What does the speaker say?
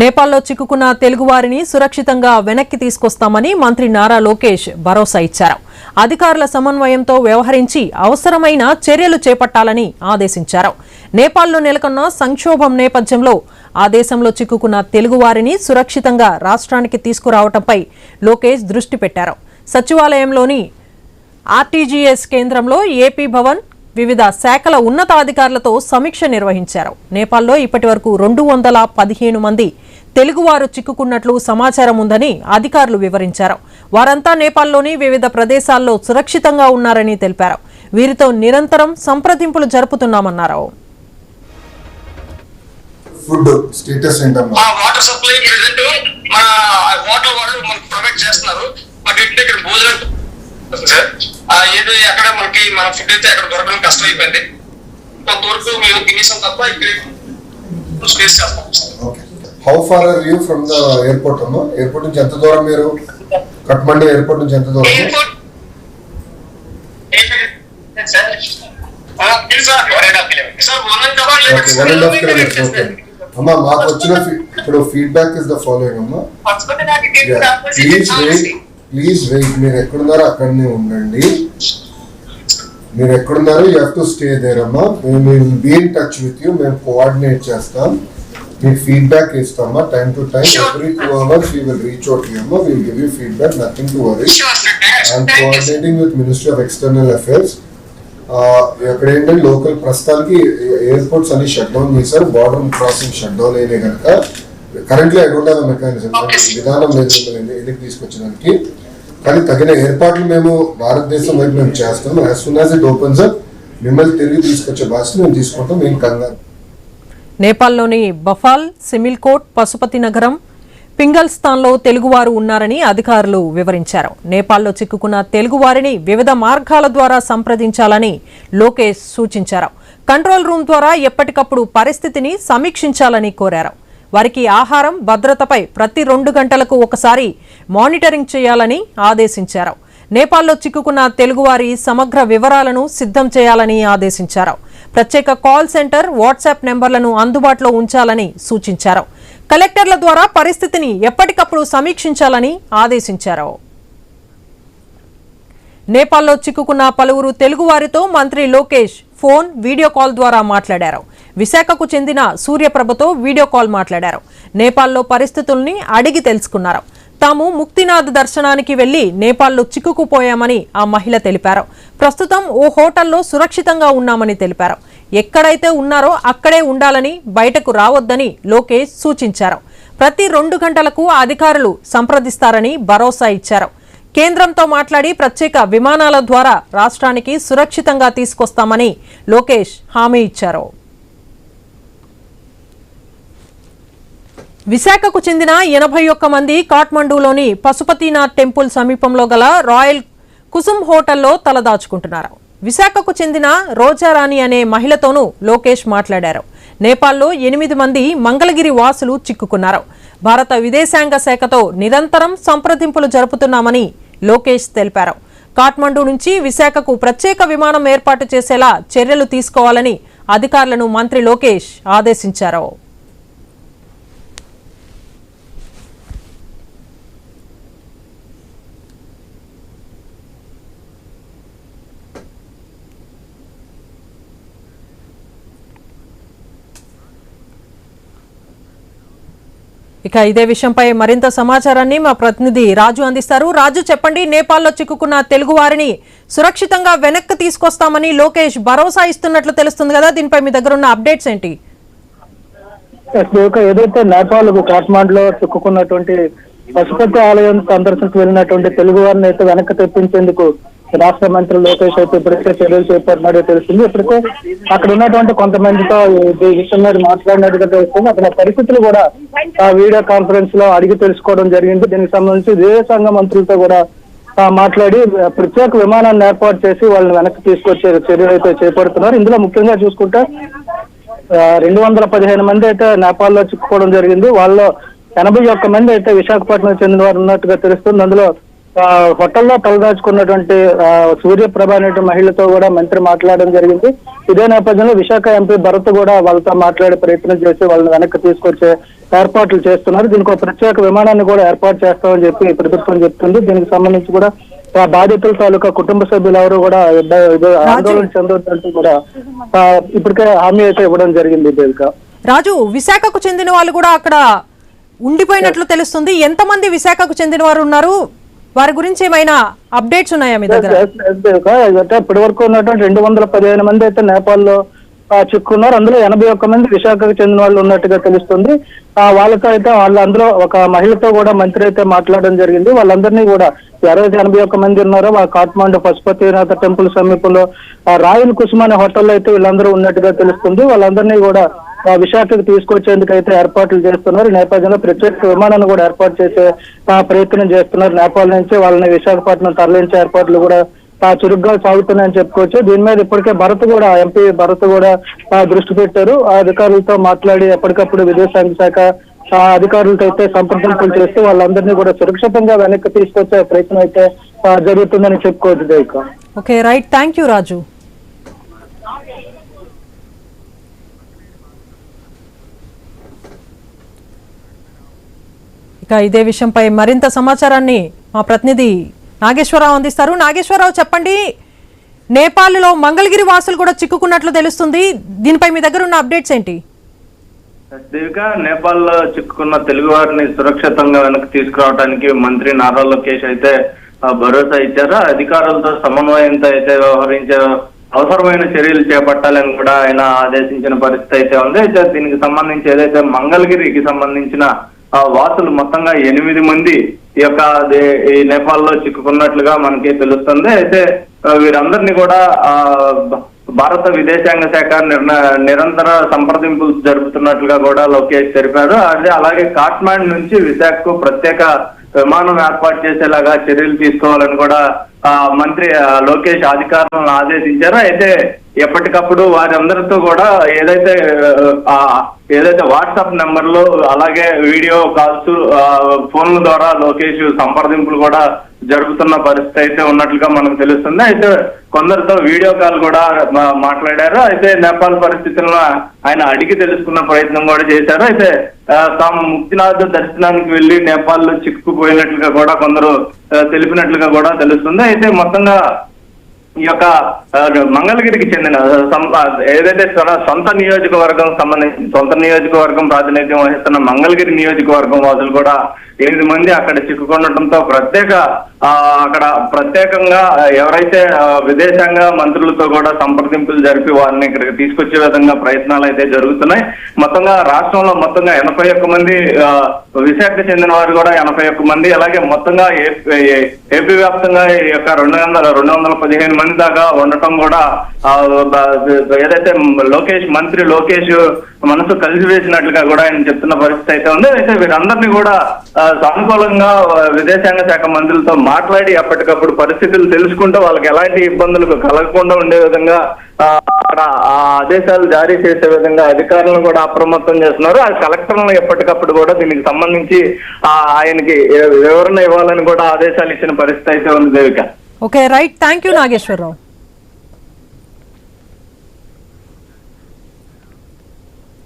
నేపాల్లో చిక్కుకున్న తెలుగువారిని సురక్షితంగా వెనక్కి తీసుకొస్తామని మంత్రి నారా లోకేష్ భరోసా ఇచ్చారు. అధికారుల సమన్వయంతో వ్యవహరించి అవసరమైన చర్యలు చేపట్టాలని ఆదేశించారు. నేపాల్లో నెలకొన్న సంక్షోభం నేపథ్యంలో ఆ దేశంలో చిక్కుకున్న తెలుగువారిని సురక్షితంగా రాష్ట్రానికి తీసుకురావడంపై లోకేష్ దృష్టి పెట్టారు. సచివాలయంలోని ఆర్టీజీఎస్ కేంద్రంలో ఏపీ భవన్ వివిధ శాఖల ఉన్నతాధికారులతో సమీక్ష నిర్వహించారు. నేపాల్లో ఇప్పటివరకు 215 మంది తెలుగువారు చిక్కుకున్నట్లు సమాచారం ఉందని అధికారులు వివరించారు. వారంతా నేపాల్లోని వివిధ ప్రదేశాల్లో సురక్షితంగా ఉన్నారని తెలిపారు. వీరితో నిరంతరం సంప్రదింపులు జరుపుతున్నామన్నారు. ఫుడ్ స్టేటస్ ఏంటమ్మా? వాటర్ సప్లై ప్రెజెంట్ మన వాటర్ వాళ్ళు మనకు ప్రొవైడ్ చేస్తున్నారు. మాకు ఇంటి దగ్గర భోజనం సార్ ఏదో ఎక్కడ మనకి మన ఫుడ్ అయితే అక్కడ దొరకడం కష్టం అయిపోయింది. కొంతవరకు మేము తినేసాం తప్ప ఇక్కడ స్పేస్ చేస్తాం. How far are you from the airport అమ్మా? ఎయిర్పోర్ట్ నుంచి ఎంత దూరం మీరు? కఠ్మండు ఎయిర్పోర్ట్ నుంచి ఎంత దూరం? అమ్మా మాకు వచ్చిన ఇప్పుడు ఫీడ్బ్యాక్ ఇస్ ద ఫాలోయింగ్ అమ్మా. Please wait. మీరు ఎక్కడున్నారో అక్కడనే ఉండండి. మీరు ఎక్కడున్నారో you have to stay there అమ్మా. మేము will be in touch with you. మేము కోఆర్డినేట్ చేస్తాం. మీకు ఫీడ్బ్యాక్ ఇస్తామా time to time. Every 2 hours we will reach out to you అమ్మా. we will give you feedback. Nothing to worry. I'm coordinating with Ministry of External Affairs. ఎక్కడ ఏంటంటే local ప్రస్తుతానికి airports అన్ని shut down చేశారు. Border crossing shut down అయినాయి కనుక currently I don't have a mechanism. విధానం లేదు ఎందుకు తీసుకొచ్చడానికి. కానీ తగిన ఏర్పాట్లు మేము భారతదేశం వైపు మేము చేస్తాం. As soon as it opens up మిమ్మల్ని తిరిగి తీసుకొచ్చే బాధ్యత మేము తీసుకుంటాం. మేము కంగారు. నేపాల్లోని బఫాల్, సిమిల్కోట్, పశుపతి నగరం, పింగల్స్థాన్లో తెలుగువారు ఉన్నారని అధికారులు వివరించారు. నేపాల్లో చిక్కుకున్న తెలుగువారిని వివిధ మార్గాల ద్వారా సంప్రదించాలని లోకేష్ సూచించారు. కంట్రోల్ రూమ్ ద్వారా ఎప్పటికప్పుడు పరిస్థితిని సమీక్షించాలని కోరారు. వారికి ఆహారం, భద్రతపై ప్రతి 2 గంటలకు ఒకసారి మానిటరింగ్ చేయాలని ఆదేశించారు. నేపాల్లో చిక్కుకున్న తెలుగువారి సమగ్ర వివరాలను సిద్ధం చేయాలని ఆదేశించారు. ప్రత్యేక కాల్ సెంటర్, వాట్సాప్ నెంబర్లను అందుబాటులో ఉంచాలని సూచించారు. కలెక్టర్ల ద్వారా పరిస్థితిని ఎప్పటికప్పుడు సమీక్షించాలని ఆదేశించారు. నేపాల్లో చిక్కుకున్న పలువురు తెలుగువారితో మంత్రి లోకేష్ ఫోన్, వీడియో కాల్ ద్వారా మాట్లాడారు. విశాఖకు చెందిన సూర్యప్రభతో వీడియో కాల్ మాట్లాడారు. నేపాల్లో పరిస్థితుల్ని అడిగి తెలుసుకున్నారు. తాము ముక్తినాథ్ దర్శనానికి వెళ్లి నేపాల్లో చిక్కుకుపోయామని ఆ మహిళ తెలిపారు. ప్రస్తుతం ఓ హోటల్లో సురక్షితంగా ఉన్నామని తెలిపారు. ఎక్కడైతే ఉన్నారో అక్కడే ఉండాలని, బయటకు రావద్దని లోకేష్ సూచించారు. ప్రతి 2 గంటలకు అధికారులు సంప్రదిస్తారని భరోసా ఇచ్చారు. కేంద్రంతో మాట్లాడి ప్రత్యేక విమానాల ద్వారా రాష్ట్రానికి సురక్షితంగా తీసుకొస్తామని లోకేష్ హామీ ఇచ్చారు. విశాఖకు చెందిన 81 మంది కాఠ్మండూలోని పశుపతినాథ్ టెంపుల్ సమీపంలో గల రాయల్ కుసుమ్ హోటల్లో తలదాచుకుంటున్నారు. విశాఖకు చెందిన రోజారాణి అనే మహిళతోనూ లోకేష్ మాట్లాడారు. నేపాల్లో 8 మంది మంగళగిరి వాసులు చిక్కుకున్నారు. భారత విదేశాంగ శాఖతో నిరంతరం సంప్రదింపులు జరుపుతున్నామని లోకేష్ తెలిపారు. కాఠ్మండూ నుంచి విశాఖకు ప్రత్యేక విమానం ఏర్పాటు చేసేలా చర్యలు తీసుకోవాలని అధికారులను మంత్రి లోకేష్ ఆదేశించారు. ఇక ఇదే విషయంపై మరింత సమాచారాన్ని మా ప్రతినిధి రాజు అందిస్తారు. రాజు, చెప్పండి, నేపాల్లో చిక్కుకున్న తెలుగు వారిని సురక్షితంగా వెనక్కి తీసుకొస్తామని లోకేష్ భరోసా ఇస్తున్నట్లు తెలుస్తుంది కదా, దీనిపై మీ దగ్గర ఉన్న అప్డేట్స్ ఏంటి? ఏదైతే నేపాల్ కాఠ్మండులో చిక్కుకున్నటువంటి పశుపతి ఆలయం సందర్శనకు వెళ్ళినటువంటి తెలుగు వారిని అయితే వెనక్కి తెప్పించేందుకు రాష్ట్ర మంత్రి లోకేష్ అయితే ఇప్పటికే చర్యలు చేపట్టినట్టు తెలుస్తుంది. ఇప్పటికే అక్కడ ఉన్నటువంటి కొంతమందితో ఈ విషయం మీద మాట్లాడినట్టుగా తెలుస్తుంది. అక్కడ పరిస్థితులు కూడా వీడియో కాన్ఫరెన్స్ లో అడిగి తెలుసుకోవడం జరిగింది. దీనికి సంబంధించి విదేశాంగ మంత్రులతో కూడా మాట్లాడి ప్రత్యేక విమానాన్ని ఏర్పాటు చేసి వాళ్ళని వెనక్కి తీసుకొచ్చే చర్యలు అయితే చేపడుతున్నారు. ఇందులో ముఖ్యంగా చూసుకుంటే 215 మంది అయితే నేపాల్లో చిక్కుకోవడం జరిగింది. వాళ్ళలో 81 మంది అయితే విశాఖపట్నం చెందిన వారు ఉన్నట్టుగా తెలుస్తుంది. అందులో హోటల్లో తలదాచుకున్నటువంటి సూర్యప్రభ అనే మహిళతో కూడా మంత్రి మాట్లాడడం జరిగింది. ఇదే నేపథ్యంలో విశాఖ ఎంపీ భరత్ కూడా వాళ్ళతో మాట్లాడే ప్రయత్నం చేసి వాళ్ళని వెనక్కి తీసుకొచ్చే ఏర్పాట్లు చేస్తున్నారు. దీనికి ఒక ప్రత్యేక విమానాన్ని కూడా ఏర్పాటు చేస్తామని చెప్పి ప్రభుత్వం చెప్తుంది. దీనికి సంబంధించి కూడా బాధితుల తాలూకా కుటుంబ సభ్యులు ఎవరు కూడా ఆందోళన చెందొద్దంటూ కూడా ఇప్పటికే హామీ అయితే ఇవ్వడం జరిగింది. దేవిక, రాజు, విశాఖకు చెందిన వాళ్ళు కూడా అక్కడ ఉండిపోయినట్లు తెలుస్తుంది. ఎంతమంది విశాఖకు చెందిన వారు ఉన్నారు? వారి గురించి ఏమైనా అప్డేట్స్ ఉన్నాయా మీ దగ్గర? ఇప్పటి వరకు ఉన్నటువంటి 215 మంది అయితే నేపాల్లో చిక్కున్నారు. అందులో 81 మంది విశాఖకు చెందిన వాళ్ళు ఉన్నట్టుగా తెలుస్తుంది. వాళ్ళతో అయితే అందులో ఒక మహిళతో కూడా మంత్రి అయితే మాట్లాడడం జరిగింది. వాళ్ళందరినీ కూడా 81 మంది ఉన్నారో వాళ్ళ కాఠ్మాండు పశుపతినాథ టెంపుల్ సమీపంలో రాయల్ కుసుమ అనే హోటల్లో అయితే వీళ్ళందరూ ఉన్నట్టుగా తెలుస్తుంది. వాళ్ళందరినీ కూడా విశాఖకు తీసుకొచ్చేందుకు అయితే ఏర్పాట్లు చేస్తున్నారు. నేపథ్యంలో ప్రత్యేక విమానాన్ని కూడా ఏర్పాటు చేసే ప్రయత్నం చేస్తున్నారు. నేపాల్ నుంచి వాళ్ళని విశాఖపట్నం తరలించే ఏర్పాట్లు కూడా చురుగ్గా సాగుతున్నాయని చెప్పుకోవచ్చు. దీని మీద ఇప్పటికే ఎంపీ భరత్ కూడా దృష్టి పెట్టారు. ఆ అధికారులతో మాట్లాడి ఎప్పటికప్పుడు విదేశాంగ శాఖ అధికారులతో అయితే సంప్రదింపులు చేస్తూ వాళ్ళందరినీ కూడా సురక్షితంగా వెనక్కి తీసుకొచ్చే ప్రయత్నం అయితే జరుగుతుందని చెప్పుకోవచ్చు. Devika, okay, right, thank you Raju. ఇక ఇదే విషయంపై మరింత సమాచారాన్ని మా ప్రతినిధి నాగేశ్వరరావు అందిస్తారు. నాగేశ్వరరావు, చెప్పండి, నేపాల్లో మంగళగిరి వాసులు కూడా చిక్కుకున్నట్లు తెలుస్తుంది. దీనిపై మీ దగ్గర ఉన్న అప్డేట్స్ ఏంటి? దేవిక, నేపాల్లో చిక్కుకున్న తెలుగు వారిని సురక్షితంగా వెనక్కి తీసుకురావడానికి మంత్రి నారా లోకేష్ అయితే భరోసా ఇచ్చారు. అధికారులతో సమన్వయంతో అయితే వ్యవహరించే అవసరమైన చర్యలు చేపట్టాలని కూడా ఆయన ఆదేశించిన పరిస్థితి అయితే ఉంది. అయితే దీనికి సంబంధించి ఏదైతే మంగళగిరికి సంబంధించిన వాసులు మొత్తంగా 8 మంది ఈ నేపాల్లో చిక్కుకున్నట్లుగా మనకి తెలుస్తుంది. అయితే వీరందరినీ కూడా భారత విదేశాంగ శాఖ నిరంతర సంప్రదింపులు జరుపుతున్నట్లుగా కూడా లోకేష్ తెలిపారు. అలాగే కాఠ్మాండు నుంచి విశాఖకు ప్రత్యేక విమానం ఏర్పాటు చేసేలాగా చర్యలు తీసుకోవాలని కూడా మంత్రి లోకేష్ అధికారులను ఆదేశించారు. అయితే ఎప్పటికప్పుడు వారందరితో కూడా ఏదైతే వాట్సాప్ నెంబర్లు అలాగే వీడియో కాల్స్ ఫోన్ల ద్వారా లోకేష్ సంప్రదింపులు కూడా జరుపుతున్న పరిస్థితి అయితే ఉన్నట్లుగా మనకు తెలుస్తుంది. అయితే కొందరితో వీడియో కాల్ కూడా మాట్లాడారు. అయితే నేపాల్ పరిస్థితులను ఆయన అడిగి తెలుసుకున్న ప్రయత్నం కూడా చేశారు. అయితే తాము ముక్తినాథ్ దర్శనానికి వెళ్లి నేపాల్లో చిక్కుకుపోయినట్లుగా కూడా కొందరు తెలిపినట్లుగా కూడా తెలుస్తుంది. అయితే మొత్తంగా ఈ యొక్క మంగళగిరికి చెందిన ఏదైతే సొంత నియోజకవర్గం ప్రాతినిధ్యం వహిస్తున్న మంగళగిరి నియోజకవర్గం వాసులు కూడా 8 మంది అక్కడ చిక్కుకొనడంతో ప్రత్యేకంగా ఎవరైతే విదేశాంగ మంత్రులతో కూడా సంప్రదింపులు జరిపి వారిని ఇక్కడికి తీసుకొచ్చే విధంగా ప్రయత్నాలు అయితే జరుగుతున్నాయి. మొత్తంగా రాష్ట్రంలో 81 మంది, విశాఖ చెందిన వారు కూడా 81 మంది, అలాగే మొత్తంగా ఏపీ వ్యాప్తంగా ఈ యొక్క 215 మంది దాకా ఉండటం కూడా ఏదైతే మంత్రి లోకేష్ మనసు కలిసి వేసినట్లుగా కూడా ఆయన చెప్తున్న పరిస్థితి అయితే ఉంది. అయితే వీరందరినీ కూడా సానుకూలంగా విదేశాంగ శాఖ మంత్రులతో మాట్లాడి ఎప్పటికప్పుడు పరిస్థితులు తెలుసుకుంటూ వాళ్ళకి ఎలాంటి ఇబ్బందులు కలగకుండా ఉండే విధంగా అక్కడ ఆదేశాలు జారీ చేసే విధంగా అధికారులను కూడా అప్రమత్తం చేస్తున్నారు. ఆ కలెక్టర్లను ఎప్పటికప్పుడు కూడా దీనికి సంబంధించి ఆయనకి వివరణ ఇవ్వాలని కూడా ఆదేశాలు ఇచ్చిన పరిస్థితి అయితే ఉంది. Devika, okay, right, thank you Nageswararao.